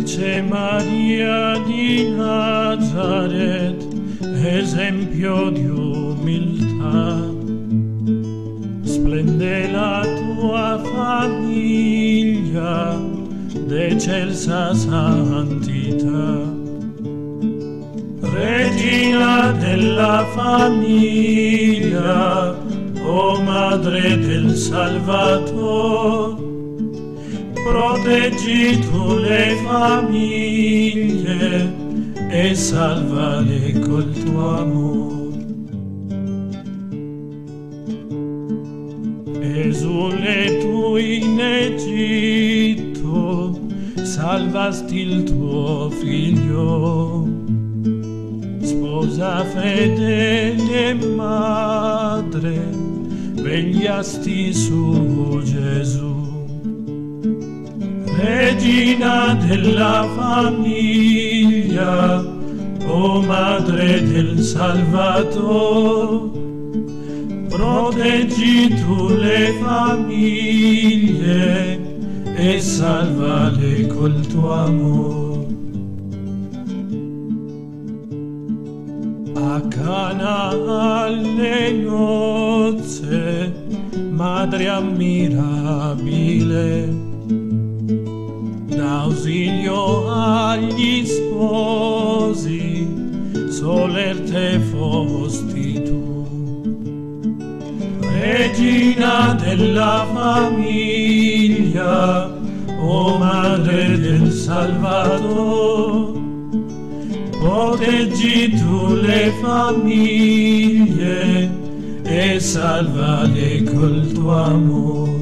Dolce Maria di Nazaret, esempio di umiltà, splende la tua famiglia d'eccelsa santità. Regina della famiglia, o Madre del Salvator, proteggi tu le famiglie e salvale col tuo amor. Esule tu in Egitto, salvasti il tuo figlio, sposa fedele madre, vegliasti su Gesù. Regina della famiglia, o Madre del Salvator, proteggi tu le famiglie e salvale col tuo amor. A Cana alle nozze, Madre ammirabile, d'ausilio agli sposi, soler te fosti tu. Regina della famiglia, o Madre del Salvator, proteggi tu le famiglie e salvale col tuo amor.